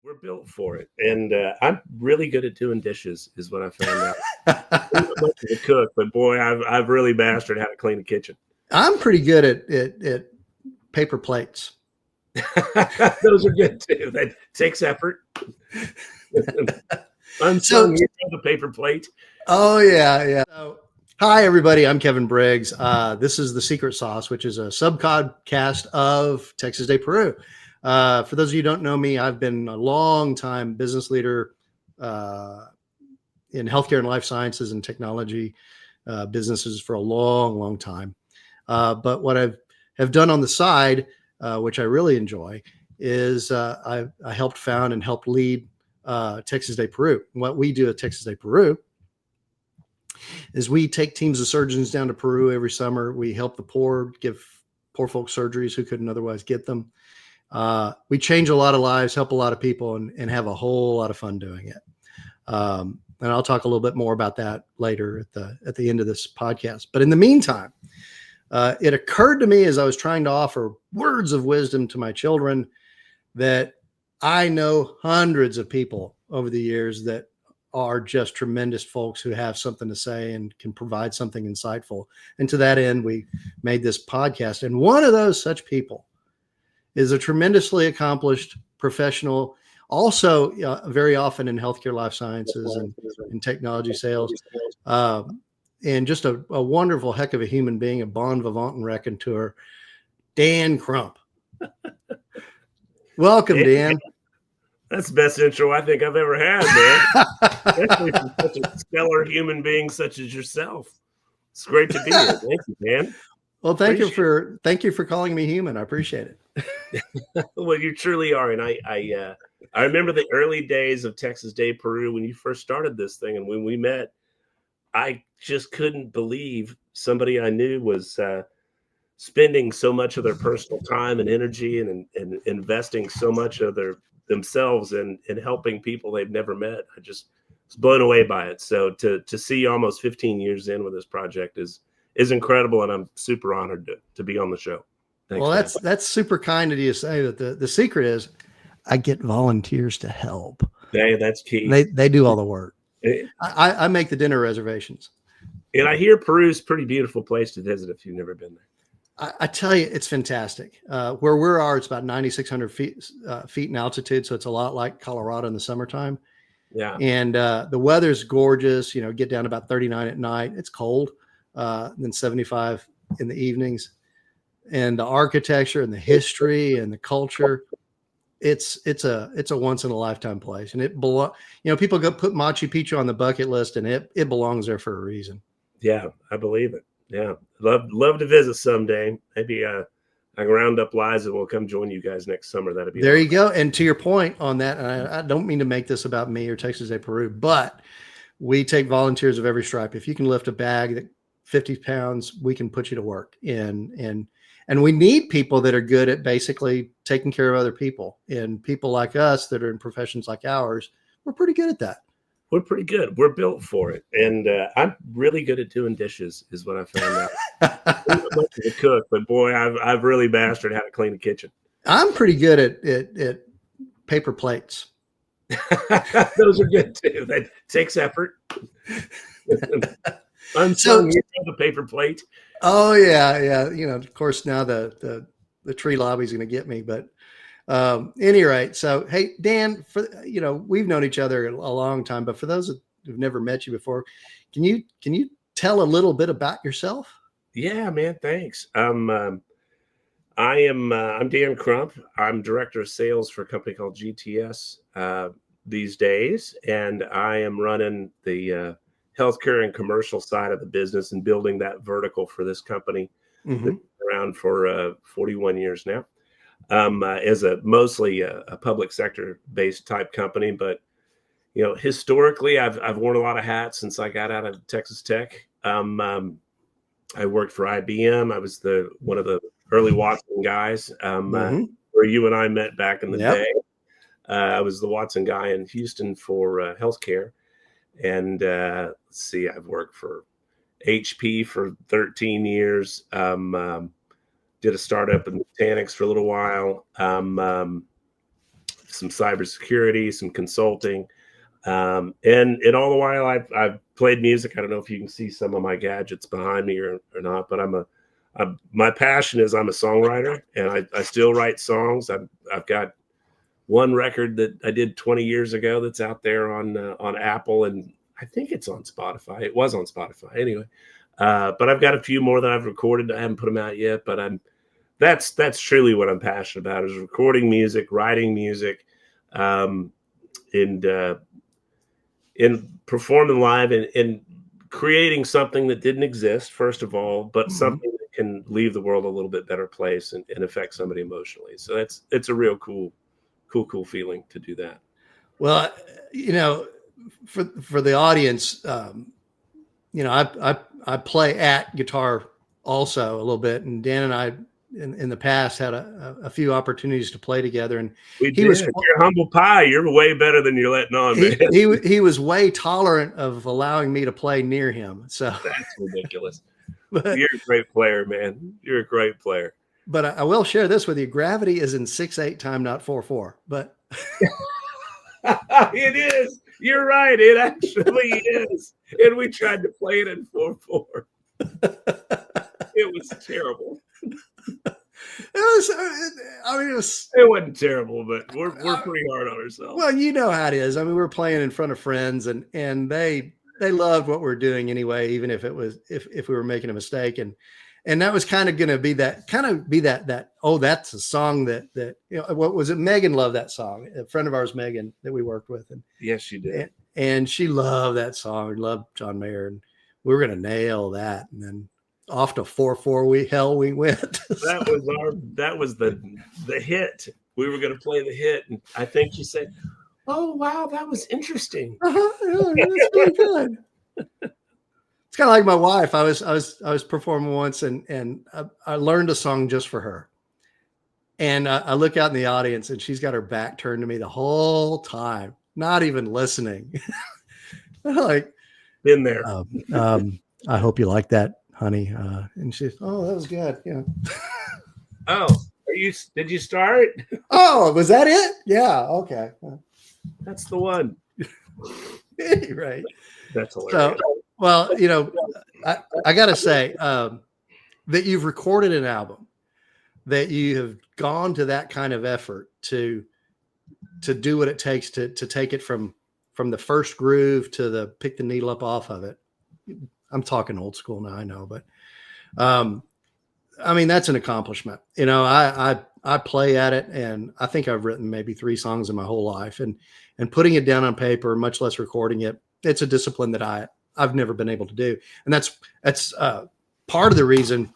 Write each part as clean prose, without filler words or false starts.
We're built for it, and I'm really good at doing dishes, is what I found out. I'm not much of a cook, but boy, I've really mastered how to clean a kitchen. I'm pretty good at paper plates. Those are good too. That takes effort. Unsung hero of the paper plate. Oh yeah. So, hi everybody, I'm Kevin Briggs. This is The Secret Sauce, which is a subcast of Texas de Peru. For those of you who don't know me, I've been a long time business leader in healthcare and life sciences and technology businesses for a long time. But what I have done on the side, which I really enjoy, is I helped found and helped lead Texas de Peru. What we do at Texas de Peru is we take teams of surgeons down to Peru every summer. We help the poor, give poor folks surgeries who couldn't otherwise get them. We change a lot of lives, help a lot of people, and have a whole lot of fun doing it. And I'll talk a little bit more about that later at the end of this podcast. But in the meantime, it occurred to me as I was trying to offer words of wisdom to my children that I know hundreds of people over the years that are just tremendous folks who have something to say and can provide something insightful. And to that end, we made this podcast. And one of those such people is a tremendously accomplished professional, also very often in healthcare, life sciences, and technology sales. And just a wonderful heck of a human being, a bon vivant and raconteur, Dan Crump. Welcome, Dan. That's the best intro I think I've ever had, man. Especially from such a stellar human being such as yourself. It's great to be here. Thank you, man. Well, thank you for calling me human. I appreciate it. Well, you truly are, and I remember the early days of Texas de Peru when you first started this thing, and when we met, I just couldn't believe somebody I knew was spending so much of their personal time and energy and investing so much of themselves in helping people they've never met. I just was blown away by it. So to see almost 15 years in with this project is incredible, and I'm super honored to be on the show. Thanks, well, that's super kind of you to say that. The secret is I get volunteers to help. Hey, that's key. They do all the work. I make the dinner reservations. And I hear Peru's a pretty beautiful place to visit if you've never been there. I tell you, it's fantastic. Where we are, it's about 9,600 feet in altitude. So it's a lot like Colorado in the summertime. Yeah. And the weather's gorgeous, get down about 39 at night. It's cold, then 75 in the evenings. And the architecture and the history and the culture, it's a once in a lifetime place. And people go put Machu Picchu on the bucket list, and it belongs there for a reason. Yeah, I believe it. Yeah. Love to visit someday. Maybe I can round up Liza and we'll come join you guys next summer. That'd be there. Awesome. You go. And to your point on that, and I don't mean to make this about me or Texas de Peru, but we take volunteers of every stripe. If you can lift a bag that 50 pounds, we can put you to work. And we need people that are good at basically taking care of other people. And people like us that are in professions like ours, we're pretty good at that. We're pretty good. We're built for it. And I'm really good at doing dishes, is what I found out. I'm not much of a cook, but boy, I've really mastered how to clean a kitchen. I'm pretty good at paper plates. Those are good too. That takes effort. Unsung hero of the paper plate. Oh yeah. Of course now the tree lobby is going to get me, but any rate. So, hey, Dan, we've known each other a long time, but for those who've never met you before, can you tell a little bit about yourself? Yeah, man. Thanks. I'm Dan Crump. I'm director of sales for a company called GTS these days. And I am running the healthcare and commercial side of the business and building that vertical for this company. Mm-hmm. That's been around for 41 years now. As mostly a public sector based type company, but historically I've worn a lot of hats since I got out of Texas Tech. I worked for IBM. I was one of the early Watson guys, where you and I met back in the day. I was the Watson guy in Houston for healthcare, and let's see, I've worked for HP for 13 years. Did a startup in mechanics for a little while. some cybersecurity, some consulting. And all the while I've played music. I don't know if you can see some of my gadgets behind me or not, but my passion is I'm a songwriter, and I still write songs. I've got one record that I did 20 years ago that's out there on Apple, and I think it's on Spotify. It was on Spotify anyway. But I've got a few more that I've recorded. I haven't put them out yet, but that's truly what I'm passionate about, is recording music, writing music, and performing live, and creating something that didn't exist, first of all, but something that can leave the world a little bit better place and affect somebody emotionally. So it's a real cool feeling to do that. Well, for the audience, I play at guitar also a little bit, and Dan and I in the past had a few opportunities to play together, and you're humble pie. You're way better than you're letting on, man. He was way tolerant of allowing me to play near him. So that's ridiculous. But you're a great player, man. You're a great player. But I will share this with you. Gravity is in 6/8 time, not 4/4. But it is. You're right. It actually is. And we tried to play it in 4/4. It was terrible. It wasn't terrible, but we're pretty hard on ourselves. Well, you know how it is. I mean, we're playing in front of friends, and they loved what we're doing anyway, even if it was if we were making a mistake, and that was kind of going to be that oh, that's a song that what was it? Megan loved that song. A friend of ours, Megan, that we worked with, and yes, she did, and she loved that song. We loved John Mayer, and we were going to nail that, and then off to 4/4 we went. That was the hit. We were going to play the hit, and I think she said, "Oh wow, that was interesting." Yeah, that's really good. It's kind of like my wife. I was performing once, and I learned a song just for her. And I look out in the audience, and she's got her back turned to me the whole time, not even listening. Like, been there. I hope you like that, honey. And she's, oh, that was good. Yeah. Oh, did you start? Oh, was that it? Yeah. Okay. That's the one. Right. That's hilarious. So, well, I got to say that you've recorded an album, that you have gone to that kind of effort to do what it takes to take it from the first groove to the pick the needle up off of it. I'm talking old school now, I know, but I mean, that's an accomplishment. I play at it, and I think I've written maybe 3 songs in my whole life, and putting it down on paper, much less recording it, it's a discipline that I've never been able to do. And that's part of the reason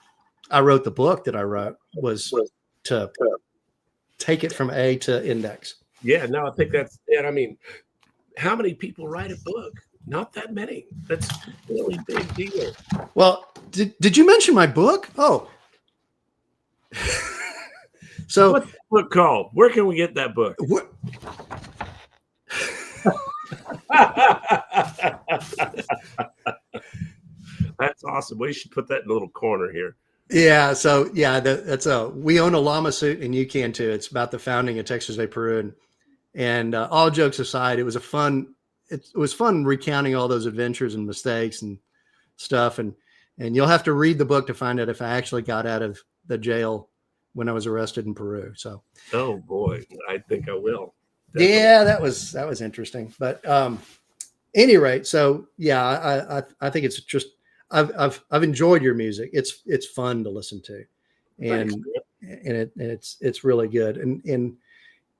I wrote the book that I wrote, was to take it from A to index. Yeah, no, I think that's it. I mean, how many people write a book? Not that many. That's a really big deal. Well, did you mention my book? Oh. So what's the book called? Where can we get that book? What? That's awesome. We should put that in a little corner here. Yeah. So yeah, we own a llama suit, and you can too. It's about the founding of Texas de Peru, and all jokes aside, it was fun recounting all those adventures and mistakes and stuff. And you'll have to read the book to find out if I actually got out of the jail when I was arrested in Peru. So, oh boy, I think I will. Definitely. Yeah, that was interesting. But any rate, so yeah, I think it's just I've enjoyed your music. It's fun to listen to, and it's really good. And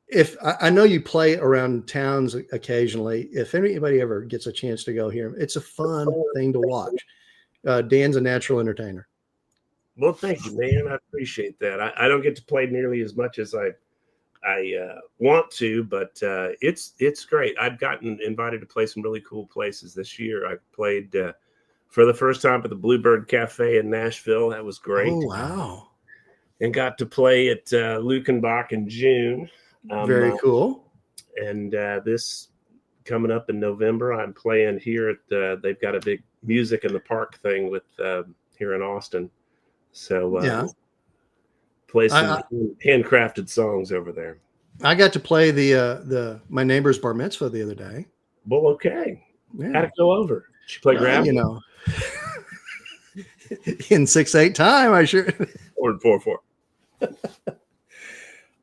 if I know you play around towns occasionally, if anybody ever gets a chance to go here, it's a fun thing to watch. Dan's a natural entertainer. Well, thank you, man. I appreciate that. I don't get to play nearly as much as I want to, but it's great. I've gotten invited to play some really cool places this year. I played for the first time at the Bluebird Cafe in Nashville. That was great. Oh, wow. And got to play at Lukenbach in June. Very cool. And this coming up in November, I'm playing here at they've got a big music in the park thing with here in Austin. So yeah, play some handcrafted songs over there. I got to play the my neighbor's bar mitzvah the other day. Well, okay. Yeah. How'd it go over? Did you play Well, grab you know, in 6/8 time, I sure. or in 4/4?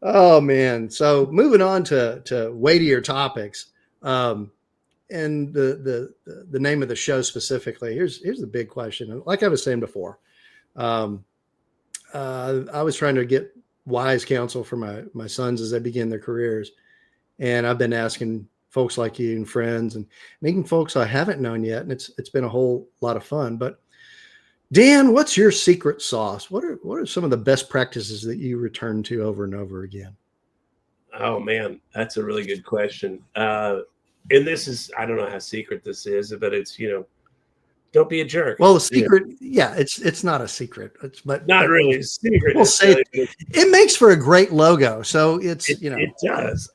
Oh man. So moving on to weightier topics. And the name of the show specifically. Here's the big question. Like I was saying before, um, I was trying to get wise counsel for my sons as they begin their careers, and I've been asking folks like you and friends, and meeting folks I haven't known yet, and it's been a whole lot of fun. But Dan, what's your secret sauce? What are some of the best practices that you return to over and over again? Oh man, that's a really good question. And this is, I don't know how secret this is, but it's, don't be a jerk. Well, the secret, yeah, it's not a secret. Not really a secret. We'll say it makes for a great logo. So it's it does.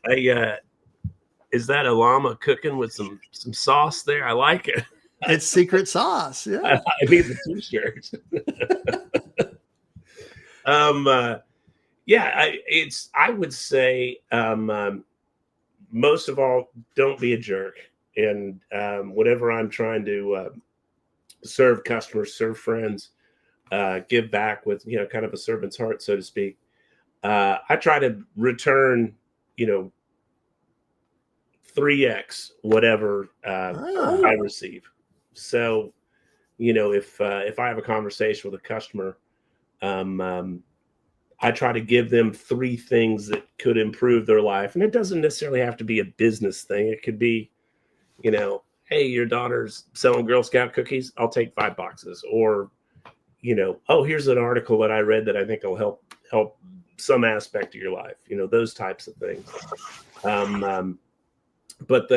Is that a llama cooking with some sauce there? I like it. It's secret sauce. Yeah, I need the t-shirt. Yeah, I would say most of all, don't be a jerk. And whenever I'm trying to serve customers, serve friends, give back with, kind of a servant's heart, so to speak, I try to return, 3x whatever I receive. So, if I have a conversation with a customer, I try to give them 3 things that could improve their life. And it doesn't necessarily have to be a business thing. It could be, hey, your daughter's selling Girl Scout cookies. I'll take 5 boxes. Or, oh, here's an article that I read that I think will help some aspect of your life. Those types of things. But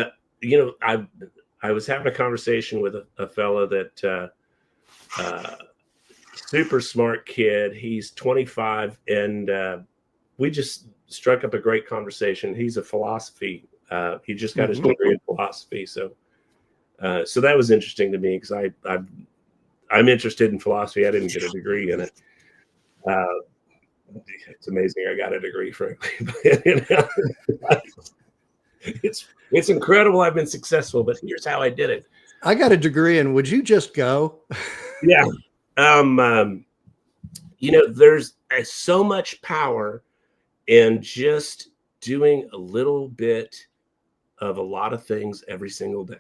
I was having a conversation with a fellow that super smart kid. He's 25, and we just struck up a great conversation. He's a philosophy. He just got his degree in philosophy, so that was interesting to me because I'm interested in philosophy. I didn't get a degree in it. It's amazing I got a degree, frankly. But, it's incredible I've been successful, but here's how I did it. I got a degree, and would you just go? Yeah. There's so much power in just doing a little bit of a lot of things every single day.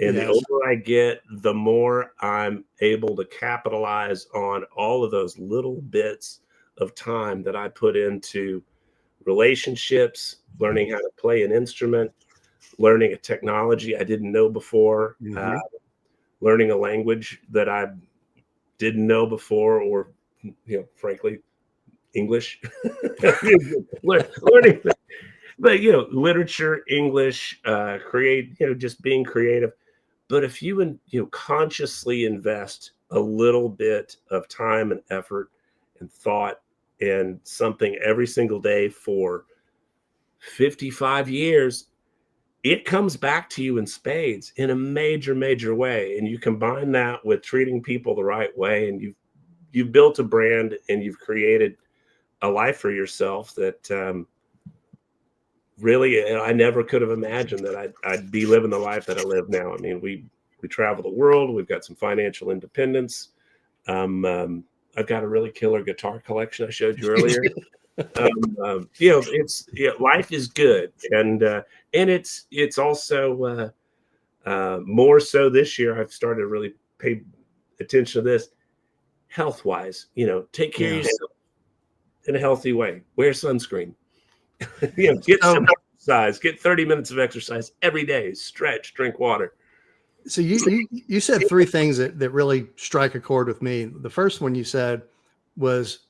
And the older I get, the more I'm able to capitalize on all of those little bits of time that I put into relationships, learning how to play an instrument, learning a technology I didn't know before, learning a language that I didn't know before, or frankly, English. learning, but literature, English, just being creative. But if you consciously invest a little bit of time and effort and thought in something every single day for 55 years, it comes back to you in spades in a major, major way. And you combine that with treating people the right way, and you've built a brand, and you've created a life for yourself that really I never could have imagined that I'd be living the life that I live now. I mean, we travel the world. We've got some financial independence. I've got a really killer guitar collection I showed you earlier. Life is good, and it's also more so this year. I've started to really pay attention to this health wise. Take care of yourself in a healthy way. Wear sunscreen. Get some exercise. Get 30 minutes of exercise every day. Stretch. Drink water. So you said 3 things that really strike a chord with me. The first one you said was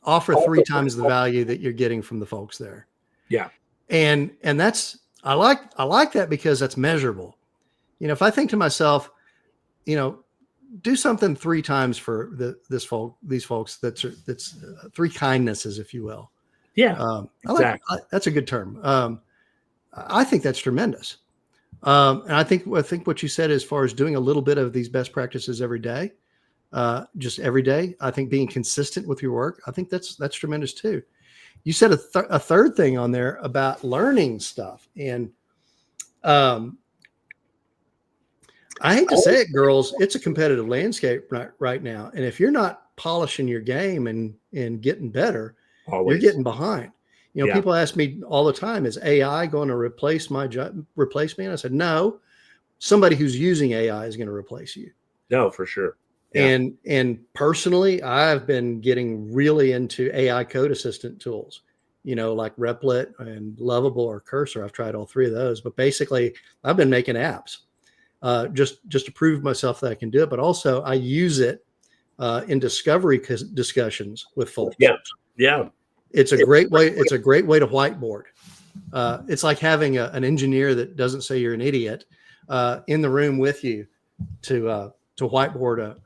offer 3 times the value that you're getting from the folks there. Yeah. And that's, I like that because that's measurable. If I think to myself, do something 3 times for these folks, that's 3 kindnesses, if you will. Yeah. Exactly. That's a good term. I think that's tremendous. And I think what you said as far as doing a little bit of these best practices every day, just every day, I think being consistent with your work, I think that's tremendous too. you said a third thing on there about learning stuff. And I hate to say it, girls, it's a competitive landscape right now. And if you're not polishing your game and getting better, you're getting behind. You know, people ask me all the time, is AI going to replace my job, replace me? And I said, no, somebody who's using AI is going to replace you. No, for sure. Yeah. And personally, I've been getting really into AI code assistant tools, you know, like Replit and Lovable or Cursor. I've tried all three of those, but basically I've been making apps just to prove myself that I can do it. But also I use it in discovery discussions with folks. Yeah. Yeah. It's a great way. It's a great way to whiteboard. It's like having an engineer that doesn't say you're an idiot in the room with you to whiteboard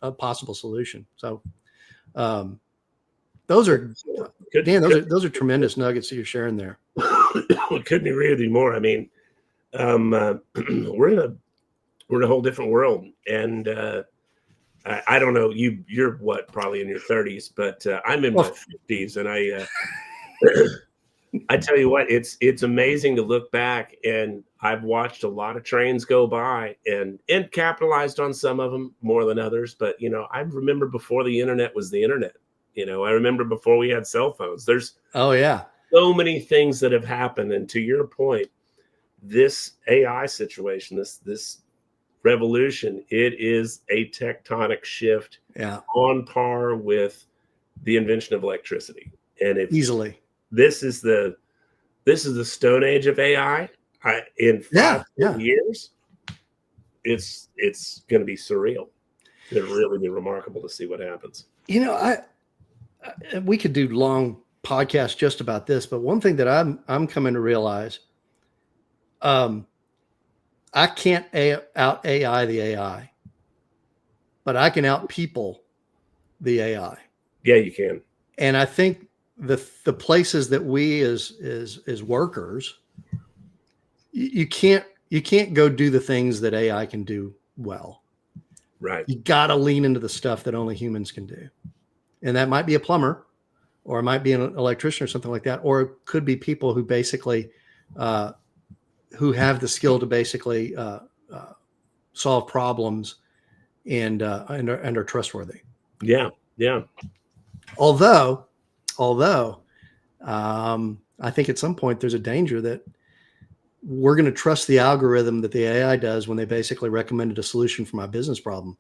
a possible solution. So those are Dan, those are tremendous nuggets that you're sharing there. I couldn't agree with you more. I mean, we're in a whole different world, and I don't know. You're what, probably in your 30s, but I'm in my 50s, and I tell you what, it's amazing to look back, and I've watched a lot of trains go by and capitalized on some of them more than others. But, you know, I remember before the internet was the internet. You know, I remember before we had cell phones. There's so many things that have happened. And to your point, this AI situation, this revolution, it is a tectonic shift on par with the invention of electricity. And easily. This is the stone age of AI. In 5 years, it's going to be surreal. It'll really be remarkable to see what happens. You know, we could do long podcasts just about this, but one thing that I'm coming to realize, I can't out AI the AI, but I can out people the AI. Yeah, you can. And I think the places that we as workers, you can't go do the things that AI can do well. Right. You got to lean into the stuff that only humans can do. And that might be a plumber, or it might be an electrician or something like that. Or it could be people who basically, who have the skill to basically solve problems and are trustworthy. Yeah. Yeah. Although I think at some point there's a danger that we're going to trust the algorithm that the AI does when they basically recommended a solution for my business problem.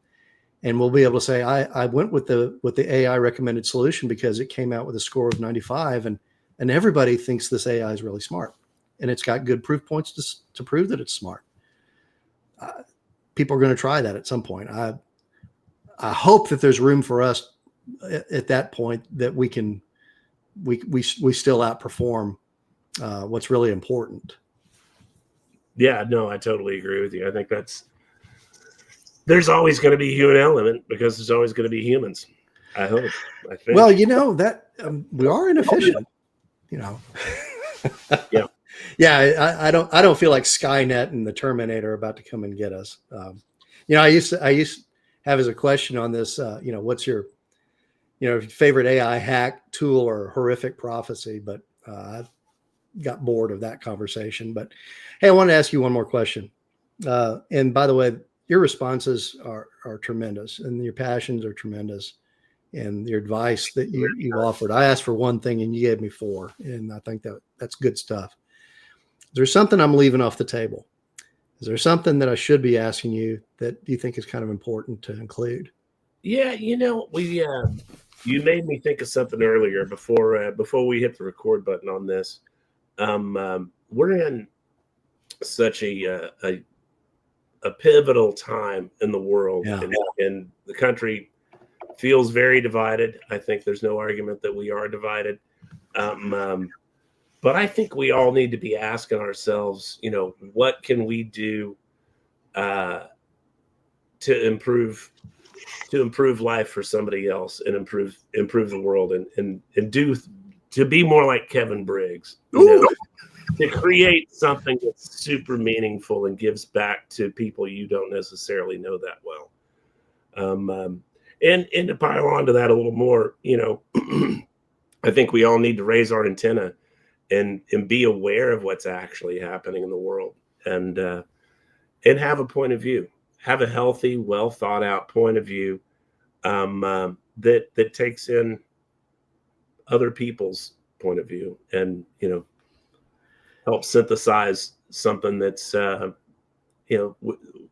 And we'll be able to say, I went with the AI recommended solution because it came out with a score of 95, and everybody thinks this AI is really smart, and it's got good proof points to prove that it's smart. People are going to try that at some point. I hope that there's room for us at that point that we still outperform what's really important. Yeah, no, I totally agree with you. I think there's always going to be a human element because there's always going to be humans. I hope. I think. Well, you know that we are inefficient. You know. Yeah. Yeah. I don't feel like Skynet and the Terminator are about to come and get us. You know, I used to have as a question on this. You know, what's your favorite AI hack, tool, or horrific prophecy? But I got bored of that conversation. But hey, I wanted to ask you one more question. And by the way, your responses are tremendous, and your passions are tremendous, and your advice that you offered. I asked for one thing and you gave me 4. And I think that's good stuff. Is there something I'm leaving off the table? Is there something that I should be asking you that you think is kind of important to include? Yeah, you know, you made me think of something earlier before we hit the record button on this. We're in such a pivotal time in the world, and the country feels very divided. I think there's no argument that we are divided. But I think we all need to be asking ourselves, you know, what can we do to improve life for somebody else and improve the world and do to be more like Kevin Briggs, you know, to create something that's super meaningful and gives back to people you don't necessarily know that well. And to pile on to that a little more, you know, I think we all need to raise our antenna and be aware of what's actually happening in the world, and have a point of view, have a healthy, well thought out point of view, that takes in other people's point of view, and help synthesize something that's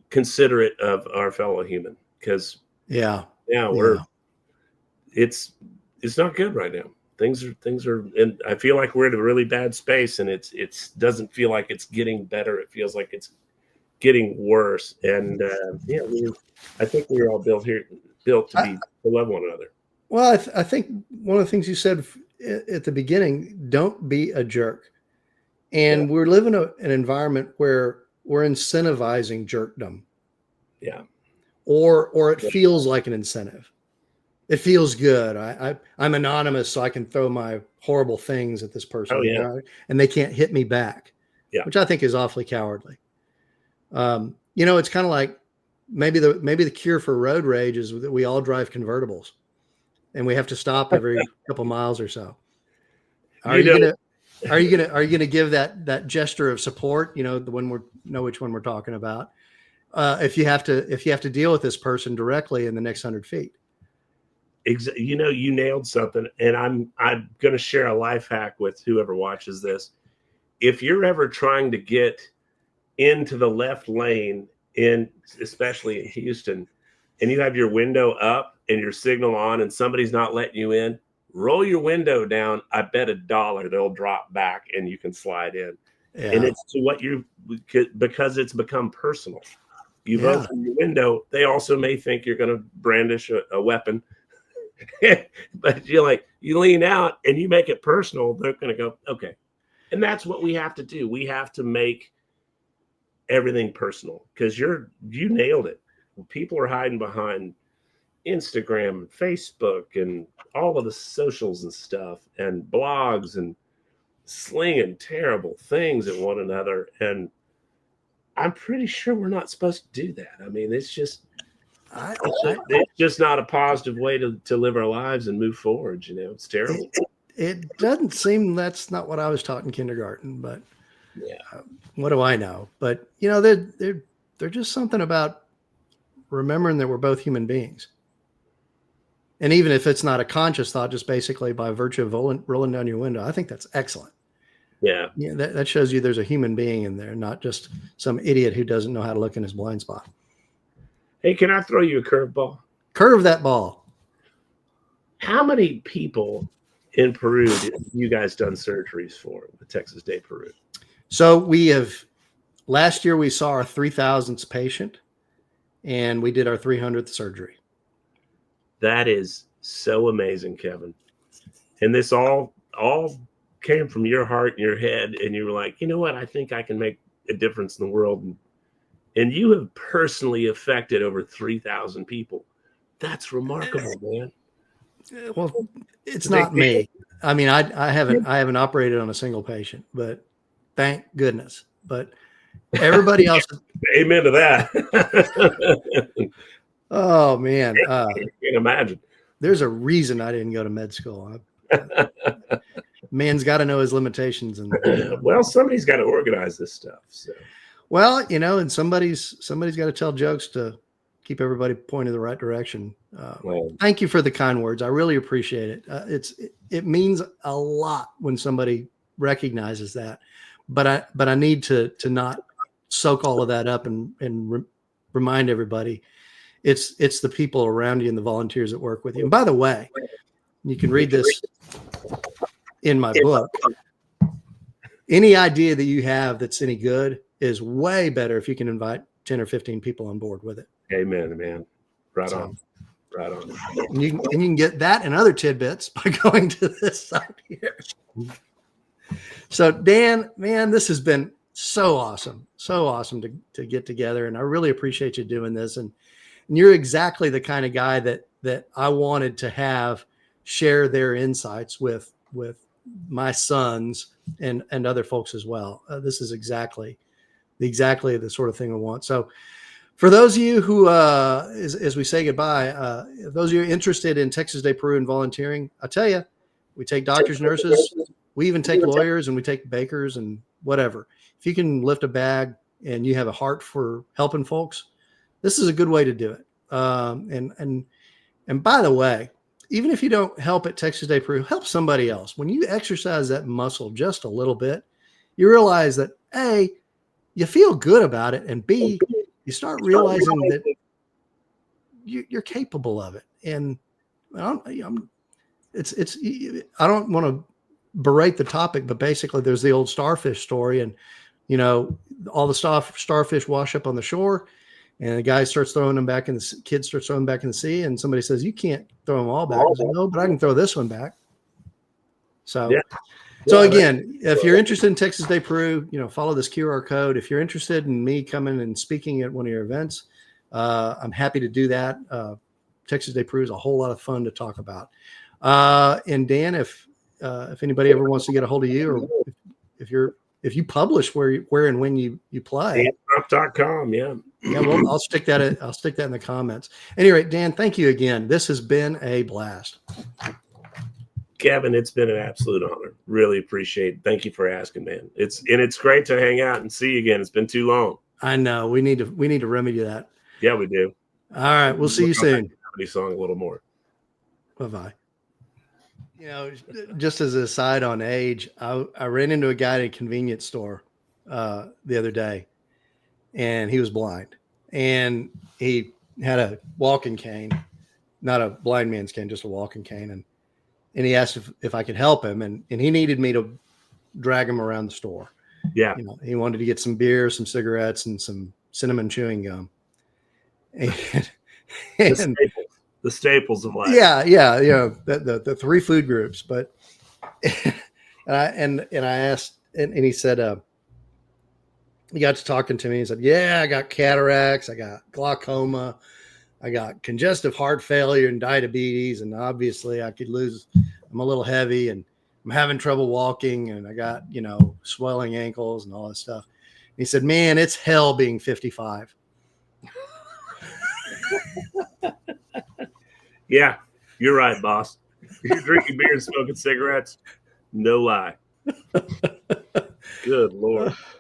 considerate of our fellow human. Because Yeah. we're Yeah. it's not good right now. Things are, and I feel like we're in a really bad space, and it's doesn't feel like it's getting better. It feels like it's getting worse. And I think we're all built to I, love one another. well, I think one of the things you said at the beginning, don't be a jerk. Yeah, And we're living an environment where we're incentivizing jerkdom, yeah, or it feels like an incentive. It feels good. I'm anonymous, so I can throw my horrible things at this oh person, yeah, and they can't hit me back, yeah. which I think is awfully cowardly. It's kind of like maybe the cure for road rage is that we all drive convertibles, and we have to stop every couple miles or so. Are You you know, gonna are you gonna give that gesture of support? The one know which one we're talking about. If you have to deal with this person directly in the next 100 feet. you nailed something, and I'm going to share a life hack with whoever watches this. If you're ever trying to get into the left lane, especially in Houston, and you have your window up and your signal on, and somebody's not letting you in, roll your window down. I bet $1 they'll drop back and you can slide in. And Yeah. it's to what because it's become personal. You've Yeah. opened your window. They also may think you're going to brandish a weapon. But you lean out and you make it personal, they're going to go, okay. And that's what we have to do. We have to make everything personal, because you nailed it. People are hiding behind Instagram and Facebook and all of the socials and stuff and blogs, and slinging terrible things at one another. And I'm pretty sure we're not supposed to do that. I mean, I, it's just not a positive way to live our lives and move forward. It's terrible. it doesn't seem that's not what I was taught in kindergarten, but Yeah. what do I know? But they're just something about remembering that we're both human beings. And even if it's not a conscious thought, just basically by virtue of rolling down your window, I think that's excellent. Yeah. Yeah, that shows you there's a human being in there, not just some idiot who doesn't know how to look in his blind spot. Hey, can I throw you a curveball? Curve that ball. How many people in Peru did you guys done surgeries for with Texas de Peru? So last year we saw our 3,000th patient, and we did our 300th surgery. That is so amazing, Kevin. And this all came from your heart and your head, and you were like, you know what? I think I can make a difference in the world. And you have personally affected over 3,000 people. That's remarkable, man. Well, it's not me. I mean, I haven't operated on a single patient, but thank goodness. But everybody else. Amen to that. Oh man, I can't imagine. There's a reason I didn't go to med school. Man's got to know his limitations, and well, somebody's got to organize this stuff. So, well, and somebody's got to tell jokes to keep everybody pointed the right direction. Thank you for the kind words. I really appreciate it. It means a lot when somebody recognizes that. But I need to not soak all of that up and remind everybody it's the people around you and the volunteers that work with you. And by the way, you can read this in my book. Any idea that you have that's any good is way better if you can invite 10 or 15 people on board with it. Amen, man. Right on. And you can get that and other tidbits by going to this site here. So Dan, man, this has been so awesome to get together, and I really appreciate you doing this. And you're exactly the kind of guy that I wanted to have share their insights with my sons and other folks as well. This is exactly the sort of thing I want. So for those of you who, as we say goodbye, those of you interested in Texas de Peru and volunteering, I tell you, We take doctors, nurses. We even take lawyers, and we take bakers and whatever. If you can lift a bag and you have a heart for helping folks, this is a good way to do it. And by the way, even if you don't help at Texas de Peru, help somebody else. When you exercise that muscle just a little bit, you realize that A, you feel good about it, and B, you start realizing that you're capable of it. And I don't want to berate the topic, but basically there's the old starfish story, and all the starfish wash up on the shore, and the guy starts throwing them back in the kid starts throwing them back in the sea, and somebody says, "You can't throw them all back." I said, "No, but I can throw this one back." So, again, if you're interested in Texas de Peru, follow this QR code. If you're interested in me coming and speaking at one of your events, I'm happy to do that. Texas de Peru is a whole lot of fun to talk about. And Dan, if anybody ever wants to get a hold of you, or if you publish where and when you play, Crump.com, yeah. Well, I'll stick that in the comments. Anyway, Dan, thank you again. This has been a blast. Kevin, it's been an absolute honor. Really appreciate it. Thank you for asking, man. It's great to hang out and see you again. It's been too long. I know. We need to remedy that. Yeah, we do. All right. We'll see you soon. Song a little more. Bye-bye. Just as an aside on age, I ran into a guy at a convenience store the other day, and he was blind, and he had a walking cane, not a blind man's cane, just a walking cane. And he asked if I could help him, and he needed me to drag him around the store. Yeah. He wanted to get some beer, some cigarettes, and some cinnamon chewing gum. And the staples of life. Yeah. The three food groups. But and I asked, and he said, he got to talking to me. He said, "Yeah, I got cataracts, I got glaucoma, I got congestive heart failure and diabetes, and obviously I'm a little heavy, and I'm having trouble walking, and I got swelling ankles and all that stuff." And he said, "Man, it's hell being 55." Yeah, you're right, boss. You're drinking beer and smoking cigarettes. No lie. Good Lord.